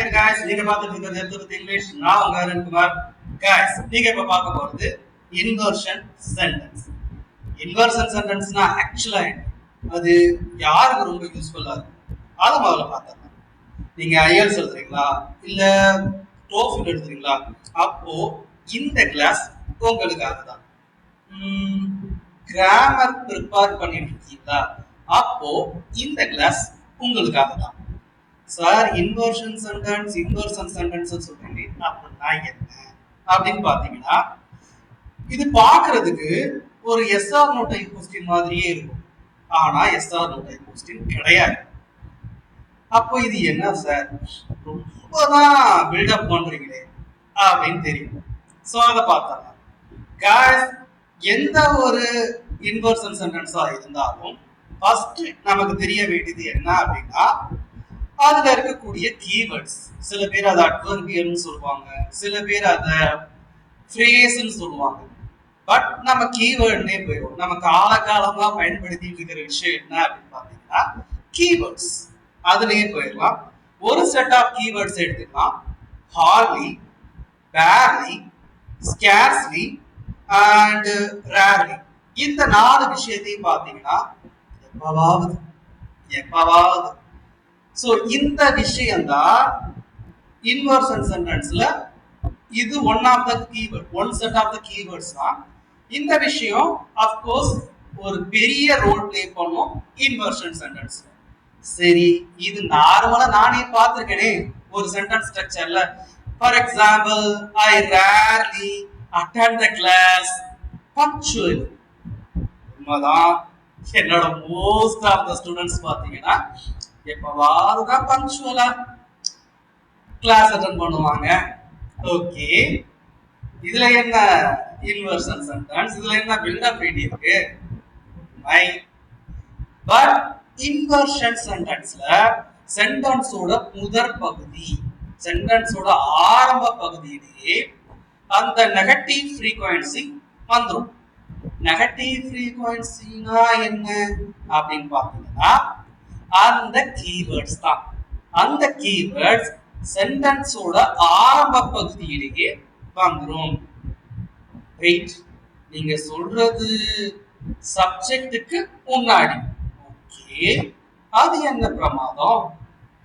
Time guys நீங்க பார்த்துட்டு இருக்கிறது எடுத்து இங்கிலீஷ் நான் உங்க அருண் குமார் गाइस நீங்க இப்ப பார்க்க போறது இன்வர்ஷன் சென்டென்ஸ் சென்டென்ஸ்னா ஆக்சுவலா அது யாருக்கு ரொம்ப யூஸ்ஃபுல்லா இருக்கும் அத முதல்ல பார்த்தலாம் நீங்க ஐஎல்ஸ் எழுதுறீங்களா இல்ல டோஃபில் எழுதுறீங்களா அப்போ இந்த கிளாஸ் உங்களுக்காக தான் கிராமர் ப்ரிப்பேர் பண்ணிட்டு இருக்கீங்களா அப்போ இந்த கிளாஸ் உங்களுக்காக தான் சார் இன்வர்ஷன் சென்டென்ஸ் சொல்றீங்க அப்படின்னா என்ன அப்படின்னு பாத்தீங்கன்னா இது பாக்குறதுக்கு ஒரு எஸ்ஆர் நோ டைப் கொஸ்டின் மாதிரியே இருக்கும் ஆனா எஸ்ஆர் நோ டைப் கொஸ்டின் கிடையாது அப்போ இது என்ன சார் ரொம்பதான் பில்டப் பண்றீங்களே அப்படின்னு தெரியும் சோ அதை பார்த்தலாம் गाइस எந்த ஒரு இன்வர்ஷன் சென்டென்ஸா இருந்தாலும் ஃபர்ஸ்ட் நமக்கு தெரிய வேண்டியது என்ன அப்படின்னா அதுல இருக்கக்கூடிய கீவேர்ட்ஸ் சில பேர் அதை அட்வர்பியல்னு சொல்லுவாங்க சில பேர் அதை ஃப்ரேஸ்ன்னு சொல்லுவாங்க பட் நம்ம கீவேர்ட்னே போயிடும் நம்ம காலகாலமா பயன்படுத்திட்டு இருக்கிற விஷயம் என்ன அப்படின்னு பாத்தீங்கன்னா கீவேர்ட்ஸ் அதுலயே போயிடலாம் ஒரு செட் ஆஃப் கீவேர்ட்ஸ் எடுத்துக்கலாம் Harley barely scarcely and rarely இந்த 4 விஷயத்தையும் பாத்தீங்கன்னா எப்பவாவது சோ இந்த விஷயம் தான் இன்வர்ஷன் சென்டென்ஸ்ல இது one set of the keywords தான் இந்த விஷயம் ஆஃப் கோர்ஸ் ஒரு பெரிய ரோல் ப்ளே பண்ணும் இன்வர்ஷன் சென்டென்ஸ் சரி இது நார்மலா நானே பார்த்திருக்கேனே ஒரு சென்டென்ஸ் ஸ்ட்ரக்சர்ல for example I rarely attend the class punctually உண்மைதான் என்னோட மோஸ்ட் ஆஃப் த ஸ்டூடெண்ட்ஸ் பாத்தீங்கன்னா எப்பவாவது தான் பங்க்சுவலா கிளாஸ் அட்டெண்ட் பண்ணுவாங்க ஓகே இதுல என்ன இன்வர்ஷன் சென்டென்ஸ் இதுல என்ன பில்டப் வேண்டி இருக்கு பட் இன்வர்ஷன் சென்டென்ஸ்ல சென்டென்ஸோட முதற் பகுதி சென்டென்ஸோட ஆரம்ப பகுதியிலேயே அந்த நெகட்டிவ் ஃப்ரீக்வன்சி வந்துரும் நெகட்டிவ் ஃப்ரீக்வன்சினா என்ன அப்படின்னு பாத்தீங்கன்னா அந்த கீவேர்ட்ஸ் தான் அந்த கீவேர்ட்ஸ் சென்டென்ஸோட ஆரம்ப பகுதியிலேயே வந்துரும் வெயிட் நீங்க சொல்றது சப்ஜெக்ட்டுக்கு முன்னாடி ஓகே அது என்ன பிரமாதம்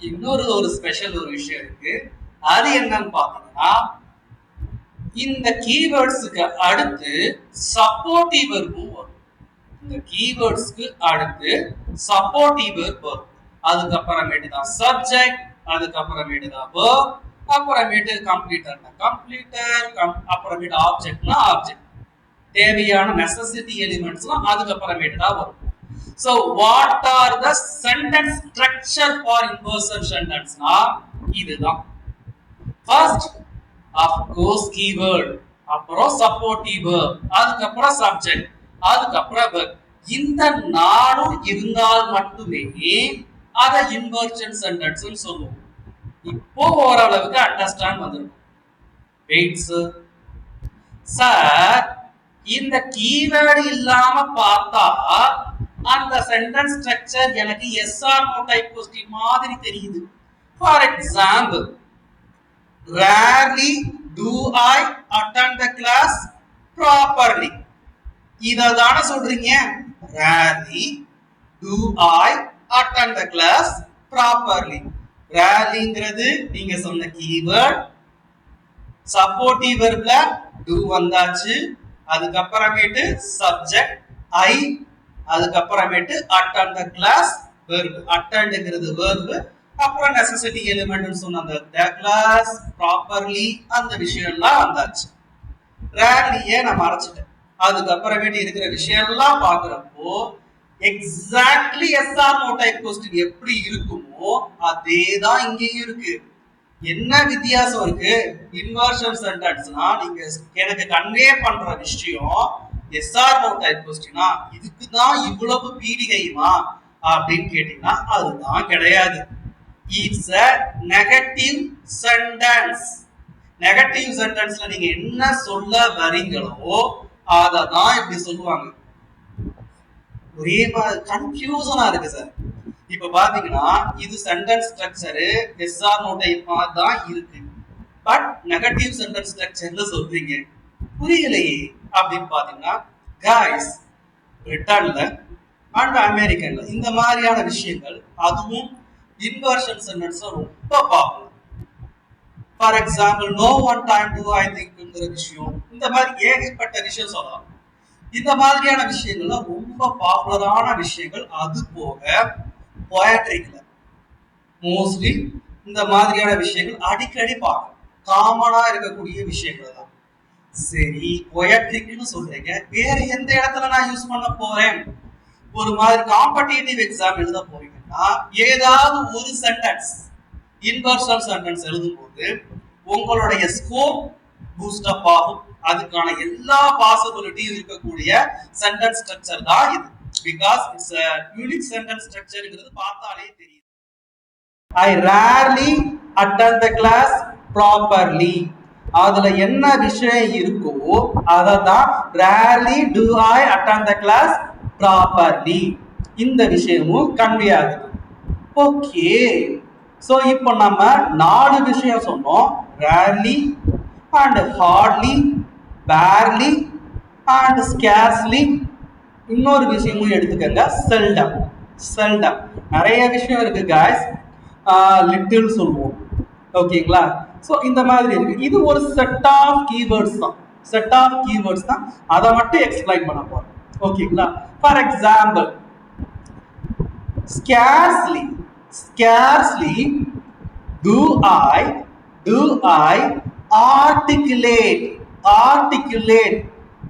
இன்னொரு ஸ்பெஷல் ஒரு விஷயம் இருக்கு அது என்னன்னு பாத்தீங்கன்னா இந்த கீவேர்ட்ஸ்க்கு அடுத்து சப்போர்ட்டிவ் வெர்பும் வரும் இந்த கீவேர்ட்ஸ்க்கு அடுத்து சப்போர்ட்டிவ் வெர்ப் வரும் அதுக்கப்புறமேட்டு தான் சப்ஜெக்ட் அதுக்கப்புறமேட்டு தான் verb அப்புறமேட்டு கம்ப்ளீட்டர்னா கம்ப்ளீட்டர் அப்புறமேட்டு ஆப்ஜெக்ட்னா ஆப்ஜெக்ட் தேவையான நெசசிட்டி எலிமெண்ட்ஸ்லாம் அதுக்கப்புறமேட்டு தான் வரும் so what are the sentence structure for inversion sentence னா இதுதான் first of course keyword அப்புறம் supportive verb அதுக்கப்புறம் subject அதுக்கப்புறம் verb இந்த 4 இருந்தால் மட்டுமே அத இன்வர்ஷன் சென்டென்ஸ் சொல்லுவோம் இப்போ ஓரளவுக்கு அண்டர்ஸ்டாண்ட் வந்துரும் வெயிட் சார் இந்த கீவேர்ட் இல்லாம பார்த்தா அந்த சென்டென்ஸ் ஸ்ட்ரக்சர் எனக்கு yes or no type question மாதிரி தெரியுது for example rarely do I attend the class properly இததான சொல்றீங்க rarely do I attend the class properly rarelyங்கிறது நீங்க சொன்ன கீவேர்ட் சப்போர்ட்டிவ் வெர்ப்ல do வந்தாச்சு அதுக்கப்புறமேட்டு சப்ஜெக்ட் I அதுக்கப்புறமேட்டு attend the class verb attendங்கிறது verb அப்புறம் நெசசிட்டி எலிமெண்ட்னு சொன்ன அந்த class properly அந்த விஷயம்லாம் வந்தாச்சு rarely நான் மறைச்சிட்டேன் அதுக்கப்புறமேட்டு இருக்கிற விஷயம் எல்லாம் பாக்குறப்போ exactly yes or no type question எப்படி இருக்குமோ அதேதான் இங்கேயும் இருக்கு என்ன வித்தியாசம் இருக்கு இன்வர்ஷன் சென்டென்ஸ்னா நீங்க எனக்கு கன்வே பண்ற விஷயம் எஸ் ஆர் நோ டைப் கொஸ்டினா இதுக்குதான் இவ்வளவு பீடிகையுமா அப்படின்னு கேட்டீங்கன்னா அதுதான் கிடையாது it's a negative sentence negative சென்டென்ஸ்ல நீங்க என்ன சொல்ல வரீங்களோ அததான் இப்படி சொல்லுவாங்க ஒரே கன்ஃபியூசனா இருக்கு சார் இப்ப பாத்தீங்கன்னா இது sentence structure yes or no type தான் இருக்கு. பட் நெகட்டிவ் சென்டென்ஸ் ஸ்ட்ரக்சர்ல சொல்றீங்க, புரியலையே அப்படின்னு பாத்தீங்கன்னா guys, பிரிட்டன்ல அண்ட் அமெரிக்கன்ல இந்த மாதிரியான விஷயங்கள், அதுவும் இன்வர்ஷன் சென்டென்ஸ் ரொம்ப popular. For example no one time to I திங்க்ங்கிற விஷயம், இந்த மாதிரி ஏகப்பட்ட விஷயம் சொல்லலாம். இந்த மாதிரியான விஷயங்கள்லாம் ரொம்ப பாப்புலரான விஷயங்கள். அது போக போயட்ரிக்ல மோஸ்ட்லி இந்த மாதிரியான விஷயங்கள் அடிக்கடி பார்க்கலாம், காமனா இருக்கக்கூடிய விஷயங்கள் தான். சரி, பொயட்ரிக்னு சொல்றீங்க, வேற எந்த இடத்துல நான் யூஸ் பண்ண போறேன்? ஒரு மாதிரி காம்படிட்டிவ் எக்ஸாம் எழுத போறீங்கன்னா ஏதாவது ஒரு சென்டென்ஸ் இன்வர்ஷன் சென்டென்ஸ் எழுதும்போது உங்களுடைய ஸ்கோப் பூஸ்ட் அப் ஆகும். அதுக்கான எல்லா பாசிபிலிட்டியும் இருக்கக்கூடிய சென்டென்ஸ் ஸ்ட்ரக்சர் தான் இது. Because it's a unique sentence ஸ்ட்ரக்சர்ங்கிறது பார்த்தாலே தெரியும். I rarely attend the class properly. அதுல என்ன விஷயம் இருக்கோ அததான் rarely do I attend the class properly. இந்த விஷயமும் கன்வே ஆகுது. ஓகே, சோ இப்போ நம்ம 4 விஷயம் சொன்னோம். rarely and hardly, barely and scarcely. இன்னொரு விஷயமும் எடுத்துக்கங்க, seldom. seldom நிறைய விஷயம் இருக்கு guys. லிட்டில் சொல்லுவோம், ஓகேங்களா? ஸோ இந்த மாதிரி இருக்கு. இது ஒரு செட் ஆஃப் கீவேர்ட்ஸ் தான், செட் ஆஃப் கீவேர்ட்ஸ் தான். அதை மட்டும் எக்ஸ்பிளைன் பண்ண போறோம், ஓகேங்களா? For example scarcely, scarcely do I articulate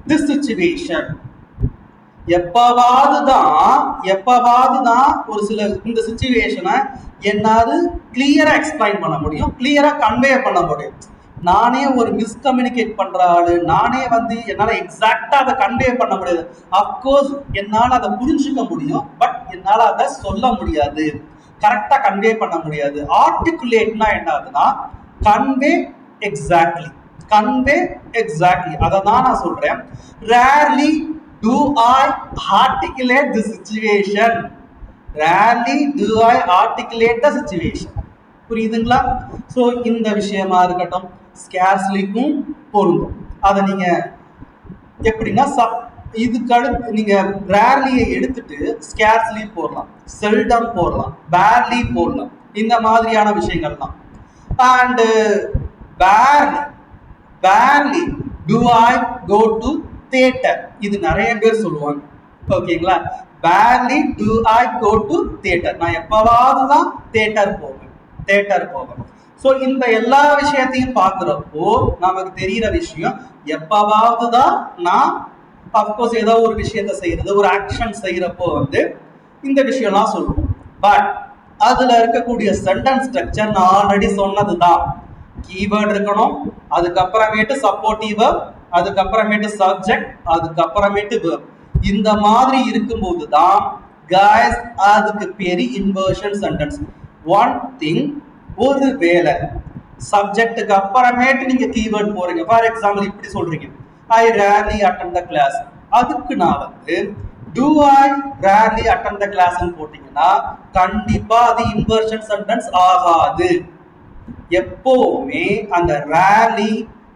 this situation. எப்பவாது தான் ஒரு சில இந்த சிச்சுவேஷனை என்னால கிளியரா எக்ஸ்பிளைன் பண்ண முடியும், கிளியரா கன்வே பண்ண முடியும். நானே ஒரு மிஸ்கம்யூனிகேட் பண்ற ஆளு, நானே என்னால எக்ஸாக்டா அதை கன்வே பண்ண முடியாது. அப்கோர்ஸ் என்னால அதை புரிஞ்சுக்க முடியும், பட் என்னால அதை சொல்ல முடியாது, கரெக்டா கன்வே பண்ண முடியாது. ஆர்டிகுலேட்னா என்னதுன்னா கன்வே எக்ஸாக்ட்லி, கன்வே எக்ஸாக்ட்லி. அதை தான் நான் சொல்றேன். Rarely do I articulate the situation. Rarely do I articulate the situation. புரியுதுங்களா? ஸோ இந்த விஷயமா இருக்கட்டும், ஸ்கேர்ஸ்லிக்கும் பொருந்தும். அதை நீங்க எப்படின்னா இதுக்கு அடுத்து நீங்க ரேர்லியை எடுத்துட்டு ஸ்கேர்ஸ்லி போடலாம், செல்டம் போடலாம், பேர்லி போடலாம், இந்த மாதிரியான விஷயங்கள் தான். And barely do I go to theatre, இது நிறைய பேர் சொல்லுவாங்க, ஓகேங்களா? barely do I go to theatre, நான் எப்பவாவது தான் தியேட்டர் போவேன். ஸோ இந்த எல்லா விஷயத்தையும் பார்க்குறப்போ நமக்கு தெரிகிற விஷயம், எப்பவாவது தான் நான் அப்கோர்ஸ் ஏதோ ஒரு விஷயத்த செய்யறது, ஒரு ஆக்ஷன் செய்யறப்போ இந்த விஷயம்லாம் சொல்லுவோம். பட் அதுல இருக்கக்கூடிய சென்டென்ஸ் ஸ்ட்ரக்சர் நான் ஆல்ரெடி சொன்னது தான். கீவேர்ட் இருக்கணும், அதுக்கப்புறமேட்டு சப்போர்ட்டிவ் வெர்ப், அதுக்கப்புறமேட்டு சப்ஜெக்ட், அதுக்கப்புறமேட்டு வெர்ப். இந்த மாதிரி இருக்கும்போது தான் guys அதுக்கு பேரு இன்வர்ஷன் சென்டென்ஸ். ஒன் திங், ஒரு வேளை சப்ஜெக்ட்டுக்கு அப்புறமேட்டு நீங்க கீவேர்ட் போறீங்க. ஃபார் எக்ஸாம்பிள் இப்படி சொல்றீங்க, ஐ ரேர்லி அட்டெண்ட் த கிளாஸ். அதுக்கு நான் do I rarely attend the class போட்டீங்கன்னா கண்டிப்பா அது இன்வர்ஷன் சென்டென்ஸ் ஆகாது. எப்பவுமே அந்த rarely,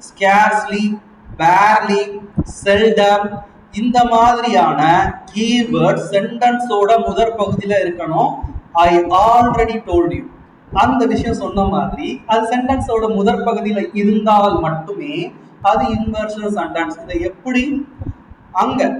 scarcely, barely, seldom இந்த மாதிரியான கீவேர்ட் சென்டென்ஸோட முதற் பகுதியில இருக்கணும். ஐ ஆல்ரெடி டோல்ட் யூ, அந்த விஷயம் சொன்ன மாதிரி அது சென்டென்ஸோட முதற் பகுதியில இருந்தால் மட்டுமே அது இன்வர்ஷன் சென்டென்ஸ். இதை எப்படி அங்க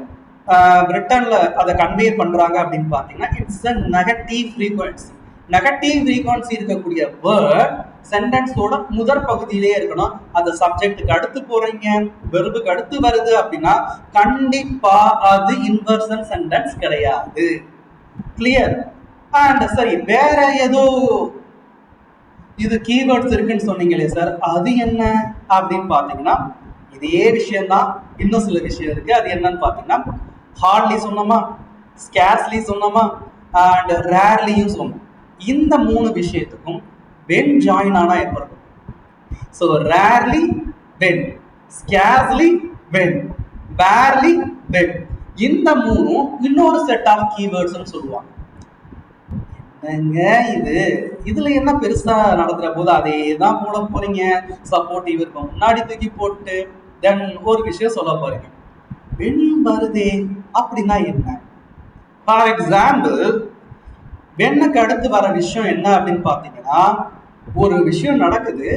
பிரிட்டன்ல அதை கன்வே பண்றாங்க அப்படின்னு பாத்தீங்கன்னா, it's a negative frequency. Negative frequency இருக்கக்கூடிய வேர்ட் சென்டென்ஸோட முதற் பகுதியிலே இருக்கணும். அந்த சப்ஜெக்ட்டுக்கு அடுத்து போறீங்க, வெர்புக்கு அடுத்து வருது அப்படின்னா கண்டிப்பா அது இன்வர்ஷன் சென்டென்ஸ் கிடையாது. கிளியர்? அண்ட் சரி, வேற ஏதோ இது கீவேர்ட்ஸ் இருக்குன்னு சொன்னீங்களே சார், அது என்ன அப்படின்னு பாத்தீங்கன்னா இதே விஷயம்தான், இன்னும் சில விஷயம் இருக்கு. அது என்னன்னு பாத்தீங்கன்னா, ஹார்ட்லி சொன்னோமா, ஸ்கேர்ஸ்லி சொன்னோமா, அண்ட் ரேர்லியும் சொன்னோம். இந்த 3 விஷயத்துக்கும் when ஜாயின் ஆனா எப்ப இருக்கும்? So rarely when, scarcely when, barely when. இந்த 3 இன்னொரு செட் ஆஃப் கீவேர்ட்ஸ் சொல்லுவாங்க. என்னங்க இது, இதுல என்ன பெருசா நடந்துற போது அதே தான் போட போறீங்க. சப்போர்ட்டிவ் இருக்கும் முன்னாடி தூக்கி போட்டு தென் ஒரு விஷயம் சொல்ல போறீங்க. வென் வருதே அப்படின்னா என்ன? ஃபார் எக்ஸாம்பிள், வென்னுக்கு அடுத்து வர விஷயம் என்ன அப்படின்னு பாத்தீங்கன்னா, ஒரு விஷயம் நடக்குது,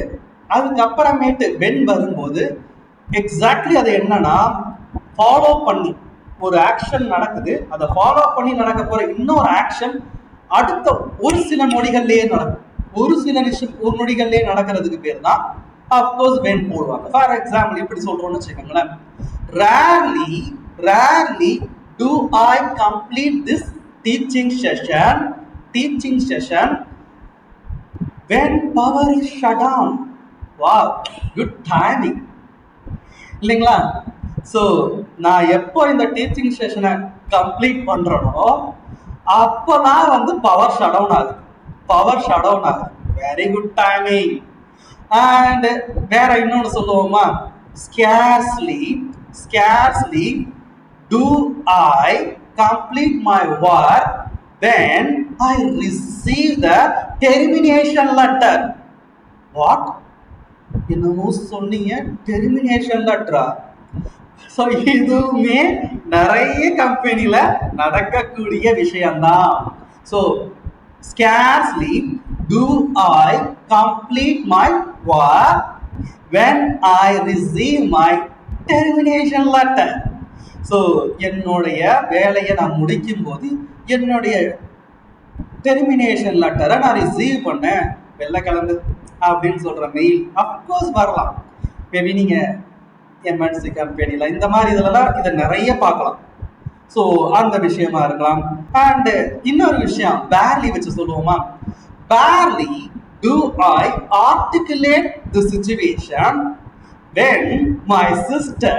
அதுக்கப்புறமேட்டு வென் வரும்போது எக்ஸாக்ட்லி அது என்னன்னா, ஃபாலோ பண்ணி ஒரு ஆக்ஷன் நடக்குது, அதை ஃபாலோ பண்ணி நடக்க போற இன்னொரு ஆக்ஷன் அடுத்த ஒரு சில நொடிகள்லயே நடக்கும். ஒரு சில விஷயம் ஒரு நொடிகள்லயே நடக்கிறதுக்கு பேர் தான் அப்கோர்ஸ் வென் போடுவாங்க. ஃபார் எக்ஸாம்பிள் இப்படி சொல்றோம்னு வச்சுக்கோங்களேன், rarely rarely do I complete this teaching session when power is shut down. Wow, good timing இல்லைங்களா? ஸோ நான் எப்போ இந்த டீச்சிங் செஷனை கம்ப்ளீட் பண்றேனோ அப்போதான் வந்து பவர் ஷட் டவுன் ஆகுது. பவர் ஷட் டவுன் ஆகுது. Very good timing. அண்ட் வேற இன்னொன்று சொல்லுவோமா, scarcely do I complete my work when I receive the termination letter. What? என்னமோ சொன்னீங்க, டெர்மினேஷன் லெட்டரா? ஸோ இதுவுமே நிறைய கம்பெனில நடக்கக்கூடிய விஷயம்தான். So scarcely do I complete my work when I receive my termination letter. So என்னுடைய வேலையை நான் முடிக்கும் போது என்னுடைய டெர்மினேஷன் லெட்டரை நான் ரிசீவ் பண்ணேன், வெள்ளைக்கிழங்கு அப்படின்னு சொல்ற மெயில் அப்கோர்ஸ் வரலாம். மேபி நீங்க எம்என்சி கம்பெனில இந்த மாதிரி இதுலலாம் இதை நிறைய பார்க்கலாம். ஸோ அந்த விஷயமா இருக்கலாம். அண்ட் இன்னொரு விஷயம் பேர்லி வச்சு சொல்லுவோமா, barely do I articulate the situation when my sister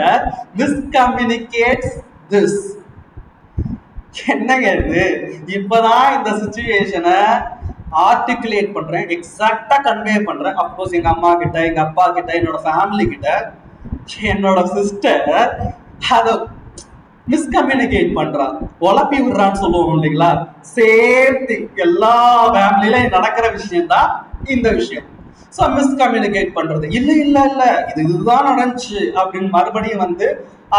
miscommunicates this. என்னங்க இது, இப்பதான் இந்த சிச்சுவேஷனை ஆர்டிகுலேட் பண்றேன், எக்ஸாக்டா கன்வே பண்றேன். அப்கோர்ஸ் எங்க அம்மா கிட்ட, எங்க அப்பா கிட்ட, என்னோட ஃபேமிலி கிட்ட. என்னோட சிஸ்டர் அதை மிஸ்கம்யூனிகேட் பண்றா, உழப்பி விடுறான்னு சொல்லுவோம் இல்லைங்களா? சேம் திங் எல்லா ஃபேமிலியிலும் நடக்கிற விஷயம் தான் இந்த விஷயம். ஸோ மிஸ்கம்யூனிகேட் பண்றது, இல்ல இல்ல இல்ல இதுதான் நடந்துச்சு அப்படின்னு மறுபடியும் வந்து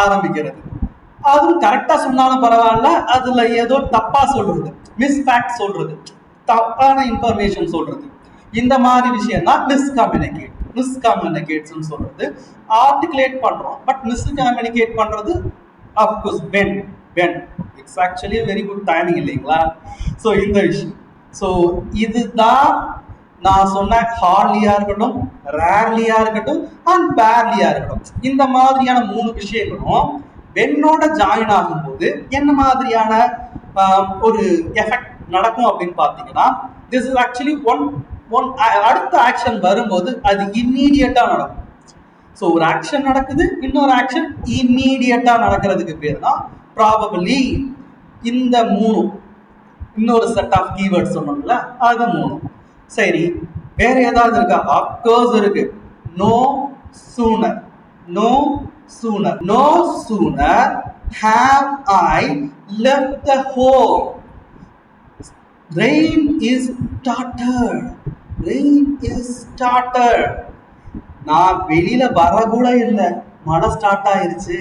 ஆரம்பிக்கிறது. அதுவும் கரெக்டா சொன்னாலும் பரவாயில்ல, அதுல ஏதோ தப்பா சொல்றது, மிஸ்ஃபேக்ட் சொல்றது, தப்பான இன்ஃபர்மேஷன் சொல்றது, இந்த மாதிரி விஷயம் தான் மிஸ்கம்யூனிகேட்ஸ் சொல்றது. ஆர்டிகுலேட் பண்றோம் பட் மிஸ்கம்யூனிகேட் பண்றது of course when it's actually very good timing இல்லைங்களா? ஸோ இந்த விஷயம், ஸோ இதுதான் நான் சொன்ன ஹார்லியா இருக்கட்டும், ரேர்லியா இருக்கட்டும் அண்ட் பேர்லியா இருக்கட்டும், இந்த மாதிரியான 3 விஷயங்களும் வென்னோட ஜாயின் ஆகும்போது என்ன மாதிரியான ஒரு எஃபெக்ட் நடக்கும் அப்படின்னு பார்த்தீங்கன்னா, திஸ் இஸ் ஆக்சுவலி ஒன் அடுத்த ஆக்ஷன் வரும்போது அது இம்மீடியட்டா நடக்கும். ஸோ ஒரு ஆக்ஷன் நடக்குது, இன்னொரு ஆக்ஷன் இம்மீடியட்டா நடக்கிறதுக்கு பேர் தான் ப்ராபபிலி இந்த 3. இன்னொரு செட் ஆஃப் கீவேர்ட்ஸ் சொன்னோம்ல, அது 3. சரி, வேற ஏதாவது இருக்கா? அப்கோர்ஸ் இருக்கு. No sooner have I left the home. Rain is started. நான் வெளியில வர கூட இல்லை, மழை ஸ்டார்ட் ஆயிருச்சு.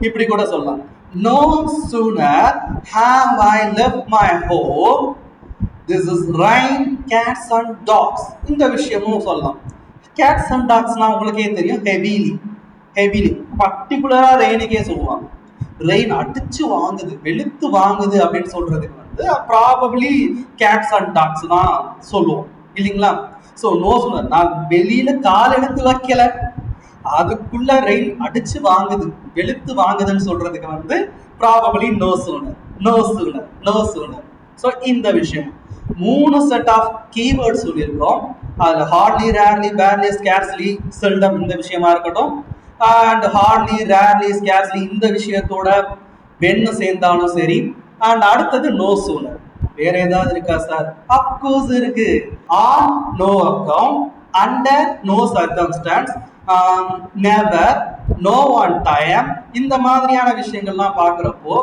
இப்படி கூட சொல்லலாம். No sooner have I left my home, this is rain, cats and dogs. இந்த விஷயமும் சொல்லலாம். cats and dogsனா உங்களுக்கே தெரியும், ஹெவிலி பர்டிகுலரா ரெயினுக்கே சொல்லுவாங்க. ரெயின் அடிச்சு வாங்குது, வெளுத்து வாங்குது அப்படின்னு சொல்றதுக்கு வந்து ப்ராபபிளி கேட்ஸ் அண்ட் டாக்ஸ் தான் சொல்லுவோம் இல்லைங்களா? ஸோ நோ சூனர், நான் வெளியில கால் எடுத்து வைக்கல, அதுக்குள்ள ரெயின் அடிச்சு வாங்குது, வெளுத்து வாங்குதுன்னு சொல்றதுக்கு வந்து ப்ராபபிளி நோ சூனர். ஸோ இந்த விஷயம் 3 செட் ஆஃப் கீவேர்ட் சொல்லியிருக்கோம். அதுல hardly, rarely, barely, scarcely, seldom இந்த விஷயமா இருக்கட்டும், அண்ட் ஹார்ட்லி, ரேர்லி, ஸ்கேர்ஸ்லி இந்த விஷயத்தோட வென்னு சேர்ந்தாலும் சரி. அண்ட் அடுத்தது நோ சூனர். வேற ஏதாவது இருக்கா சார்? அப்கோர்ஸ் இருக்கு. On no account, under no circumstance, never, no one time, இந்த மாதிரியான விஷயங்கள்லாம் பார்க்குறப்போ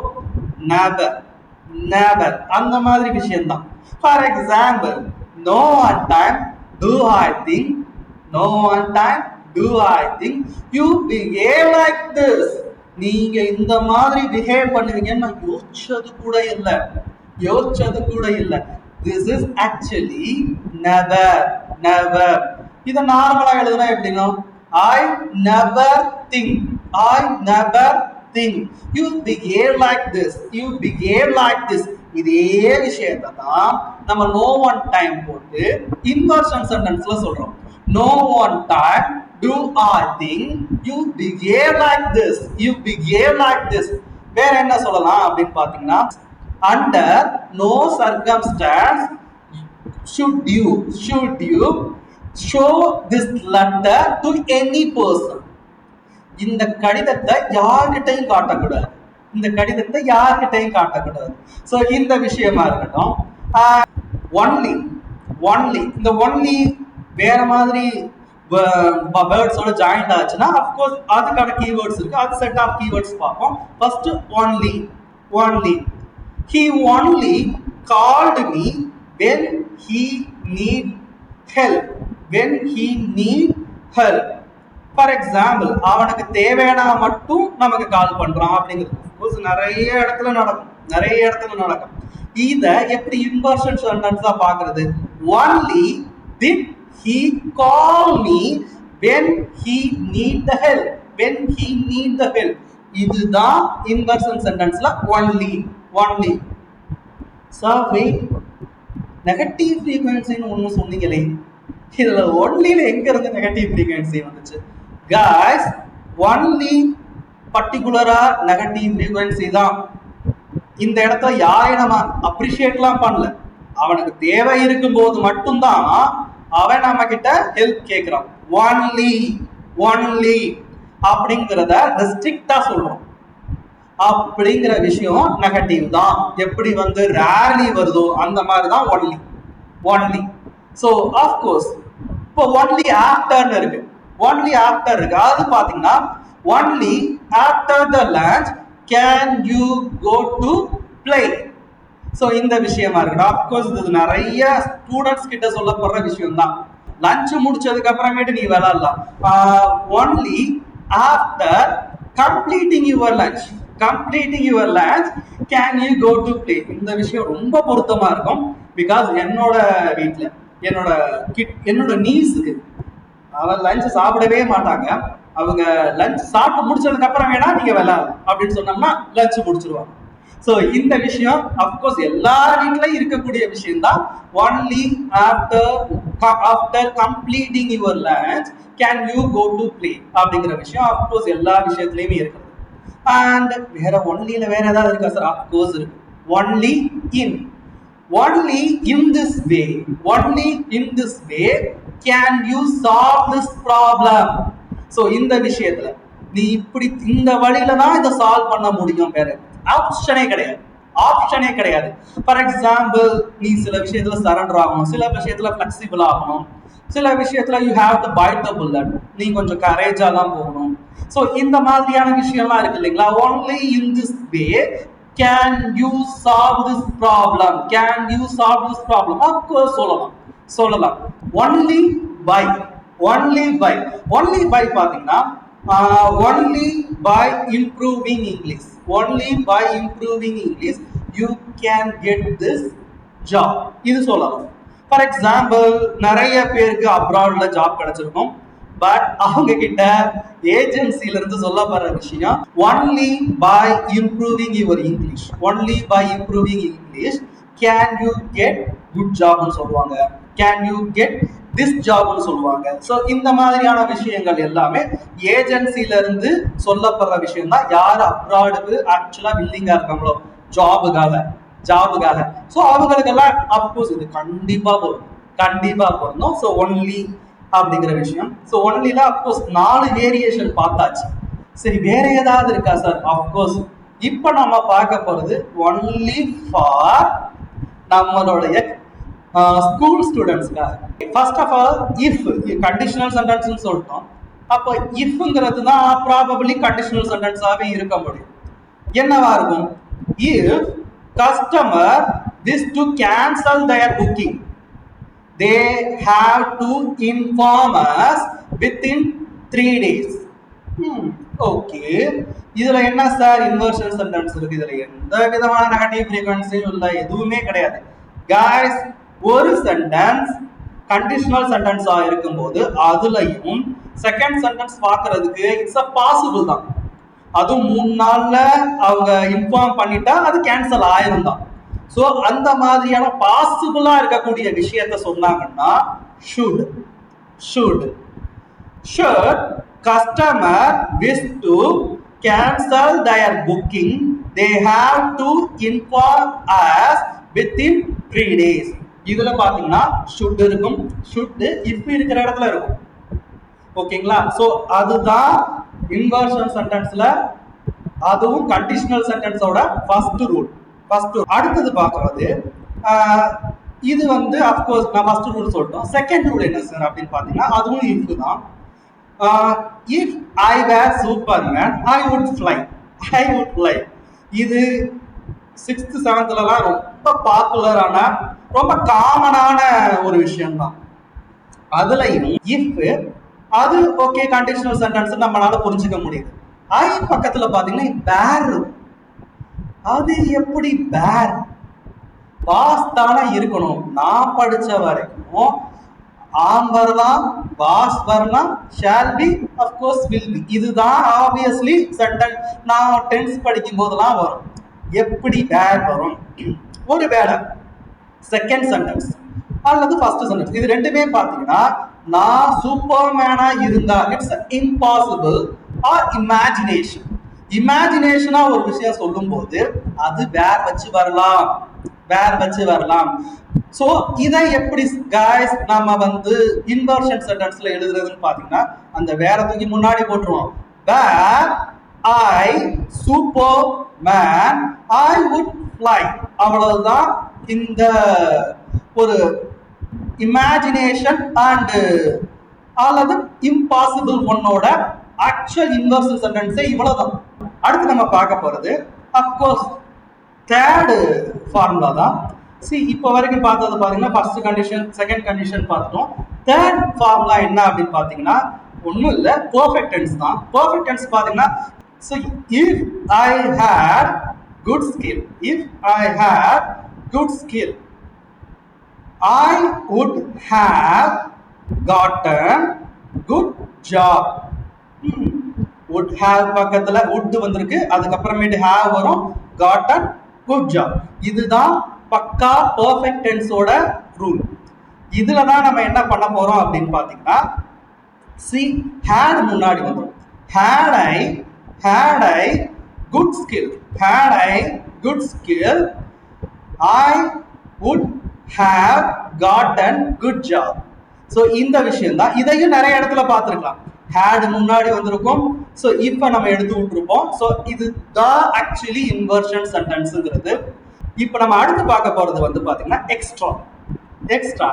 நெவர் அந்த மாதிரி விஷயம்தான். For example, no one time do I think, no one time do I think you behave like this. நீங்க இந்த மாதிரி பிஹேவ் பண்ணுவீங்கன்னு நான் யோசிச்சது கூட இல்ல. This is actually never, never. இத நார்மலா எழுதுனா எப்படின்னா, I never think, I never think you behave like this, you behave like this. இதே விஷயத்தை தான் நம்ம no one time போட்டு இன்வர்ஷன் சென்டென்ஸ்ல சொல்றோம். No one time do I think you behave like this, you behave like this. வேற என்ன சொல்லலாம் அப்படின்னு பாத்தீங்கன்னா, under no circumstance should you show this letter to any person. இந்த கடிதத்தை யார்கிட்டையும் காட்டக்கூடாது. சோ இந்த விஷயமா இருக்கட்டும். ஒன்லி இந்த ஒன்லி வேற மாதிரி வேர்ட்ஸோட ஜாயிண்ட் ஆச்சுன்னா அஃப்கோர்ஸ் அதுக்கான கீவேர்ட்ஸ் இருக்கு. அது செட் ஆஃப் கீவேர்ட்ஸ் பார்ப்போம். First only. He only called me when he need help. For example, அவனுக்கு தேவையான மட்டும் நமக்கு கால் பண்றான் அப்படிங்கிறது நிறைய இடத்துல நடக்கும். இத எப்படி இன்வர்ஷன் சென்டென்ஸா பாக்குறது? only did he call me when he need the help. இதுதான் இன்வர்ஷன் சென்டென்ஸ்ல only. சர்வே நெகட்டிவ் ஃப்ரீக்வென்சின்னு ஒண்ணு சொன்னீங்களே, இதுல ஒன்லில எங்க இருந்து நெகட்டிவ் ஃப்ரீக்வென்சி வந்துச்சு? காய்ஸ், ஒன்லி பர்டிகுலரா நெகட்டிவ் ஃப்ரீக்வென்சி தான். இந்த இடத்துல யாரையும் நம்ம அப்ரிஷியேட்லாம் பண்ணல. அவனுக்கு தேவை இருக்கும் போது மட்டும்தான் அவன் நம்ம கிட்ட ஹெல்ப் கேட்கிறான். ஒன்லி அப்படிங்கிறத ரெஸ்ட்ரிக்டா சொல்றோம். அப்படிங்கிற விஷயம் நெகட்டிவ் தான். எப்படி ரேர்லி வருதோ அந்த மாதிரி தான் ஒன்லி. ஸோ ஆஃப்கோர்ஸ் இப்போ ஒன்லி ஆஃப்டர்னு இருக்கு. அது பாத்தீங்கன்னா, only after the lunch can you go to play. So இந்த விஷயமா இருக்கு. ஆஃப்கோர்ஸ் இது நிறைய ஸ்டூடெண்ட்ஸ் கிட்ட சொல்லப்படுற விஷயம் தான். லஞ்ச் முடிச்சதுக்கு அப்புறமேட்டு நீ விளையாடலாம். Only after completing your lunch can you go to play. இந்த விஷயம் ரொம்ப பொருத்தமா இருக்கும். பிகாஸ் என்னோட வீட்டுல என்னோட நீஸுக்கு அவன் லஞ்ச் சாப்பிடவே மாட்டாங்க. அவங்க லஞ்ச் சாப்பிட்டு முடிச்சதுக்கு அப்புறம் வேணா நீங்க விளையாடலாம் அப்படின்னு சொன்னோம்னா லஞ்ச் முடிச்சிருவாங்க. ஸோ இந்த விஷயம் அப்கோர்ஸ் எல்லா வீட்லயும் இருக்கக்கூடிய விஷயம் தான். Only after completing your lunch can you go to play அப்படிங்கிற விஷயம் அப்கோர்ஸ் எல்லா விஷயத்துலயுமே இருக்குது. அண்ட் வேற ஒன்லில வேற ஏதாவது இருக்கா சார்? அப்கோர்ஸ் இருக்கு. only in this way can you solve this problem. so இந்த விஷயத்துல நீ இப்படி இந்த வழியில தான் இதை சால்வ் பண்ண முடியும். வேற ஆப்ஷனே கிடையாது. ஃபார் எக்ஸாம்பிள், நீ சில விஷயத்துல சரண்டர் ஆகணும், சில விஷயத்துல ஃபிளெக்சிபிள் ஆகணும், சில விஷயத்துல you have to bite the bullet, நீ கொஞ்சம் கரேஜா தான் போகணும். சோ இந்த மாதிரியான விஷயம்லாம் இருக்கு இல்லைங்களா? only in this way can you solve this problem. of course சொல்லலாம். only by பாத்தீங்கன்னா, only by improving English you can get this job. இது சொல்லலாம். ஃபார் எக்ஸாம்பிள், நிறைய பேருக்கு அப்ராட்ல ஜாப் கிடைச்சிருக்கும். பட் அவங்க கிட்ட ஏஜென்சில இருந்து சொல்லப்படுற விஷயம், only by improving your English can you get good job னு சொல்லுவாங்க. can you get this job னு சொல்லுவாங்க. சோ இந்த மாதிரியான விஷயங்கள் எல்லாமே ஏஜென்சில இருந்து சொல்லப்படுற விஷயம் தான். யார் அப்ராடுக்கு ஆக்சுவலா வில்லிங்கா இருக்காங்களோ ஜாபுக்காக சோ அவங்களுக்கெல்லாம் அப்கோர்ஸ் இது கண்டிப்பா பொருந்தும். சோ ஒன்லி அப்படிங்கிற விஷயம். ஸோ ஒன்லில அப்கோர்ஸ் 4 வேரியேஷன் பார்த்தாச்சு. சரி, வேற ஏதாவது இருக்கா சார்? அப்கோர்ஸ் இப்போ நம்ம பார்க்க போறது ஒன்லி ஃபார் நம்மளுடைய ஸ்கூல் ஸ்டூடெண்ட்ஸ்க்காக. First of all, if conditional சென்டென்ஸ்னு சொல்லிட்டோம். அப்போ இஃப்ங்கிறது தான் ப்ராபபிலி கண்டிஷனல் சென்டென்ஸாவே இருக்க முடியும். என்னவா இருக்கும்? If customer this to cancel their booking they have to inform us within 3 days. Okay, இதுல என்ன சார் இன்வர்ஷன் சென்டென்ஸ் இருக்கு? இதுல எந்த விதமான நெகட்டிவ் ஃப்ரீக்வன்சியும் இல்ல, எதுவுமே கிடையாது गाइस. ஒரு சென்டென்ஸ் கண்டிஷனல் சென்டென்ஸா இருக்கும்போது அதுலயும் செகண்ட் சென்டென்ஸ் பார்க்கிறதுக்கு இட்ஸ் அ பாசிபிள் தான். அதுவும் 3 நாள்ல அவங்க இன்ஃபார்ம் பண்ணிட்டா அது கேன்சல் ஆயிரும் தான். சோ அந்த மாதிரியான பாசிபிளா இருக்கக்கூடிய விஷயத்தை சொன்னாங்கன்னா should customer wish to cancel their booking they have to inform us within 3 days. இதுல பாத்தீங்கன்னா should இருக்கும், should if இருக்கிற இடத்துல இருக்கும். ஓகேங்களா? சோ அதுதான் இன்வர்ஷன் சென்டென்ஸ்ல, அதுவும் கண்டிஷனல் சென்டென்ஸோட ஃபர்ஸ்ட் ரூல். அடுத்தது பார்க்கறது இது வந்து அஃப்கோர்ஸ் நான் ஃபர்ஸ்ட் ரூல் சொல்லிட்டோம். செகண்ட் ரூல் என்ன சார் அப்படின்னு பார்த்தீங்கன்னா அதுவும் இஃப் தான். If I were Superman I would fly. இது 6th 7thலலாம் ரொம்ப பாப்புலரான ரொம்ப காமனான ஒரு விஷயம் தான். அதுலயும் இஃப் அது ஓகே கண்டிஷனல் சென்டென்ஸ் நம்மளால புரிஞ்சுக்க முடியுது. ஐ பக்கத்துல பாத்தீங்கன்னா வேர், அது எப்படி வேர்? வாஸ் தானே இருக்கணும். நான் படிச்ச வரைக்கும் ஆம் வரலாம், வாஸ் வரலாம், shall be, of course will be. இதுதான் ஆப்வியஸ்லி சென்டென்ஸ் நான் டென்ஸ் படிக்கும் போதெல்லாம் வரும். எப்படி வேர் வரும்? ஒரு வேலை செகண்ட் சென்டென்ஸ் அல்லது ஃபர்ஸ்ட் சென்டென்ஸ், இது ரெண்டுமே பாத்தீங்கன்னா நான் சூப்பர்மேனா இருந்தா இட்ஸ் இம்பாசிபிள் ஆர் இமேஜினேஷனா ஒரு விஷயம் சொல்லும் போது அது வேர் வச்சு வரலாம். சோ இதை எப்படி गाइस நாம வந்து இன்வர்ஷன் சென்டென்ஸ்ல எழுதுறதுன்னு பாத்தீங்கன்னா அந்த வேற தூக்கி முன்னாடி போட்டுருவோம். வேர் ஐ சூப்பர்மேன் ஐ வுட் ஃப்ளை. அவ்வளவுதான். இந்த ஒரு இமேஜினேஷன் அண்ட் அல்லது இம்பாசிபிள் ஒன்னோட ஆக்சுவல் இன்வர்ஷன் சென்டென்ஸ் இவ்வளவுதான். அடுத்து நம்ம பார்க்க போறது அஃப்கோர்ஸ் தேர்ட் ஃபார்முலா தான். இப்போ வரைக்கும் பார்த்தது பாத்தீங்கன்னா ஃபர்ஸ்ட் கண்டிஷன் செகண்ட் கண்டிஷன் பார்த்துட்டோம். தேர்ட் ஃபார்முலா என்ன அப்படின்னு பாத்தீங்கன்னா ஒன்றும் இல்லை, பெர்ஃபெக்ட் டென்ஸ் தான். பெர்ஃபெக்ட் டென்ஸ் பாத்தீங்கன்னா if I had good skill I would have gotten good job. would have பக்கத்துல would வந்திருக்கு, அதுக்கப்புறமேட்டு have வரும், gotten good job. இதுதான் பக்கா பெர்ஃபெக்ட் டென்ஸோட ரூல். இதுல தான் நம்ம என்ன பண்ண போறோம் அப்படின்னு பாத்தீங்கன்னா had முன்னாடி வந்துடும். had I good skill I would have gotten good job. so இந்த விஷயம் தான். இதையும் நிறைய இடத்துல பார்த்திருக்கலாம். had முன்னாடி வந்திருக்கும். so இப்ப நம்ம எடுத்து விட்டுருப்போம். so இது தான் ஆக்சுவலி இன்வர்ஷன் சென்டென்ஸ்ங்கிறது. இப்ப நம்ம அடுத்து பார்க்க போறது வந்து பாத்தீங்கன்னா எக்ஸ்ட்ரா.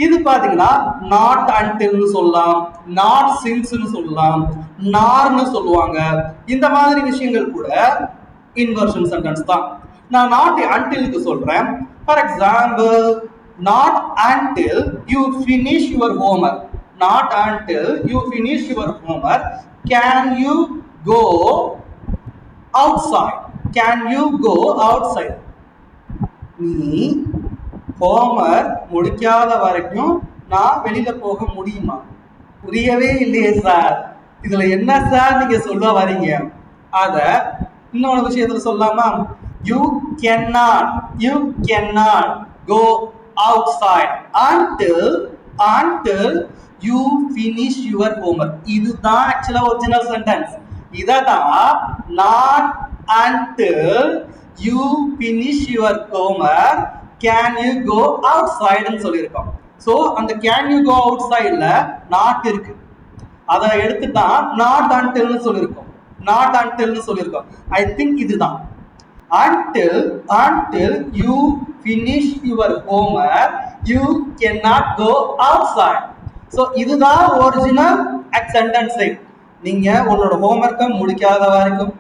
இது பாத்தீங்கன்னா நாட் அன்டில்னு சொல்லலாம், நாட் சின்ஸ்னு சொல்லலாம், நார்னு சொல்லுவாங்க. இந்த மாதிரி விஷயங்கள் கூட இன்வர்ஷன் சென்டென்ஸ் தான். நான் நாட் அன்டில்க்கு சொல்றேன். For example, not until you finish your homework. Not until you finish your homework can you go outside. நீ ஹோம்வொர்க் முடிக்காத வரைக்கும் நான் வெளியில போக முடியுமா? புரியவே இல்லையே சார், இதுல என்ன சார் நீங்க சொல்ல வரீங்க? அத இன்னொரு விஷயத்துல சொல்லாமா? you cannot go outside until you finish your homework. இதுதான் ஆக்சுவலா ஒரிஜினல் சென்டென்ஸ். இததான் not until you finish your homework can you go outside ன்னு சொல்லியிருக்கோம். சோ அந்த can you go outside ல not இருக்கு, அதை எடுத்துதான் not until ன்னு சொல்லியிருக்கோம். I think இதுதான் until you finish your homework you cannot go outside. so இதுதான் ஒரிஜினல் சென்டென்ஸ். நீங்க உங்களோட ஹோம்வொர்க்கை முடிக்காத வரைக்கும்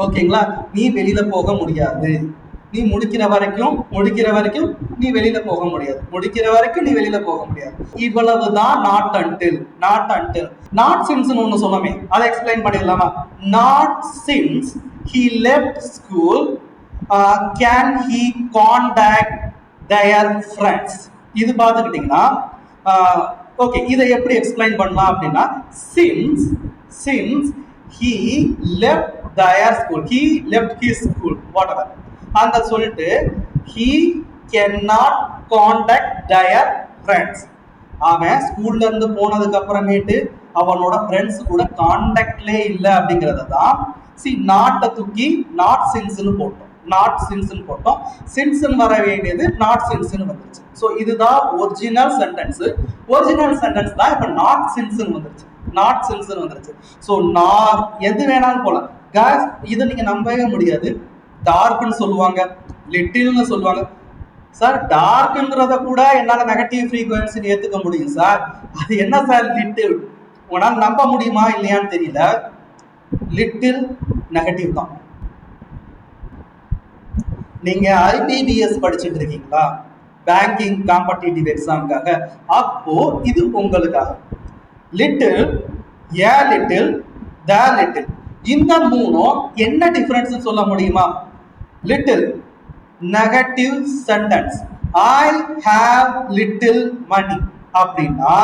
ஓகேங்களா நீ வெளியில போக முடியாது, நீ முடிக்கிற வரைக்கும் நீ வெளியில போக முடியாது, இவ்வளவுதான் நாட் அன்டில். நாட் சின்ஸ் ஒண்ணு சொன்னோமே, அதை எக்ஸ்பிளைன் பண்ணிடலாமா? Not since he left school can he contact their friends. இது பார்த்துக்கிட்டீங்கன்னா ஓகே, இதை எப்படி எக்ஸ்பிளைன் பண்ணலாம் அப்படின்னா, since he left their school, he left his school, whatever, அந்த சொல்லிட்டு he cannot contact their friends. அவன் ஸ்கூல்ல இருந்து போனதுக்கு அப்புறமேட்டு அவனோட ஃப்ரெண்ட்ஸ் கூட கான்டாக்ட்லே இல்லை அப்படிங்கறத தான் நாட்டை தூக்கி நாட் சின்ஸ்னு போட்டோம். சின்ஸ்னு வர வேண்டியது நாட் சின்ஸ்னு வந்துருச்சு. ஸோ இதுதான் ஒரிஜினல் சென்டென்ஸ் தான் இப்ப நாட் சின்ஸ்னு வந்துருச்சு. ஸோ நான் எது வேணாலும் போலாம் காய்ஸ். இதை நீங்க நம்பவே முடியாது. டார்க்னு சொல்லுவாங்க, லிட்டில்னு சொல்லுவாங்க. சார் டார்க்ங்கிறத கூட என்னால நெகட்டிவ் ஃப்ரீக்வன்சி ஏத்துக்க முடியும் சார். அது என்ன சார் லிட்டில்? உங்களால் நம்ப முடியுமா இல்லையான்னு தெரியல. லிட்டில் நெகட்டிவ் தான். நீங்க ஐபிபிஎஸ் படிச்சுட்டு இருக்கீங்களா, பேங்கிங் காம்படிட்டிவ் எக்ஸாமுக்காக, அப்போ இது உங்களுக்காக. Little, a little, the little, இந்த மூணும் என்ன டிஃபரன்ஸ் சொல்ல முடியுமா? Little negative sentence. I have little money அப்படின்னா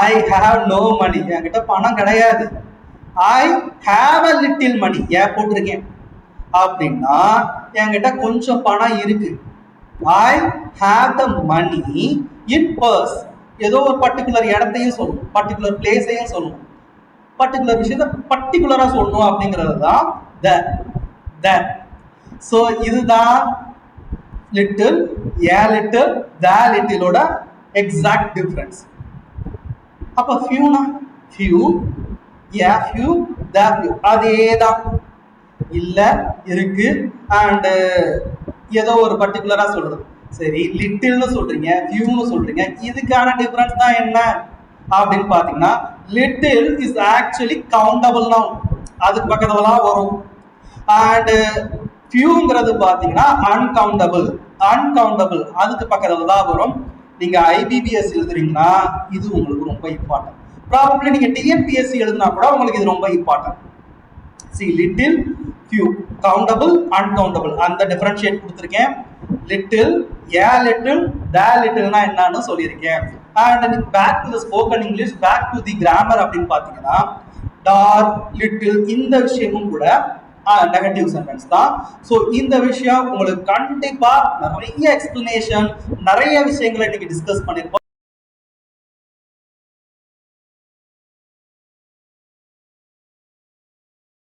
ஐ ஹாவ் நோ மணி, என்கிட்ட பணம் கிடையாது. I have a little money, ஏன் போட்டிருக்கேன் அப்படின்னா என்கிட்ட கொஞ்சம் பணம் இருக்கு. I have the money in purse, ஏதோ ஒரு பர்டிகுலர் இடத்தையும் சொல்லணும், பர்டிகுலர் பிளேஸையும் சொல்லணும், பர்டிகுலர் விஷயத்த பர்டிகுலரா சொல்லணும் அப்படிங்கிறது தான் த. ஸோ இதுதான் லிட்டில், ஏ லிட்டில், த லிட்டிலோட எக்ஸாக்ட் டிஃபரன்ஸ். அப்ப ஃபியூனா few, a few, the few அதேதான். இல்ல இருக்கு அண்ட் ஏதோ ஒரு பர்டிகுலரா சொல்றது. சரி, லிட்டில்னு சொல்றீங்க, ஃபியூன்னு சொல்றீங்க, இதுக்கான டிஃபரன்ஸ் தான் என்ன அப்படின்னு பாத்தீங்கன்னா, little is actually countable noun, அதுக்கு பக்கத்துல வரும். அண்ட் ஃபியூங்கிறது பாத்தீங்கன்னா அன்கவுண்டபிள், அதுக்கு பக்கத்துல தான் வரும். நீங்க ஐபிபிஎஸ் எழுதுறீங்கன்னா இது உங்களுக்கு ரொம்ப இம்பார்ட்டன்ட். ப்ராபபிளி நீங்க டிஎன்பிஎஸ்சி எழுதுனா கூட உங்களுக்கு இது ரொம்ப important. See, little, few, countable, uncountable, அந்த டிஃபரன்ஷியேட் கொடுத்துருக்கேன். லிட்டில், ஏ லிட்டில், த லிட்டில்னா என்னன்னு சொல்லியிருக்கேன். And back to the spoken English, back to the grammar அப்படின்னு பார்த்தீங்கன்னா, டார்க், லிட்டில் இந்த விஷயமும் கூட நெகட்டிவ் சென்டென்ஸ் தான். ஸோ இந்த விஷயம் உங்களுக்கு கண்டிப்பா நிறைய எக்ஸ்பிளனேஷன், நிறைய விஷயங்களை இன்னைக்கு டிஸ்கஸ் பண்ணிருப்போம்.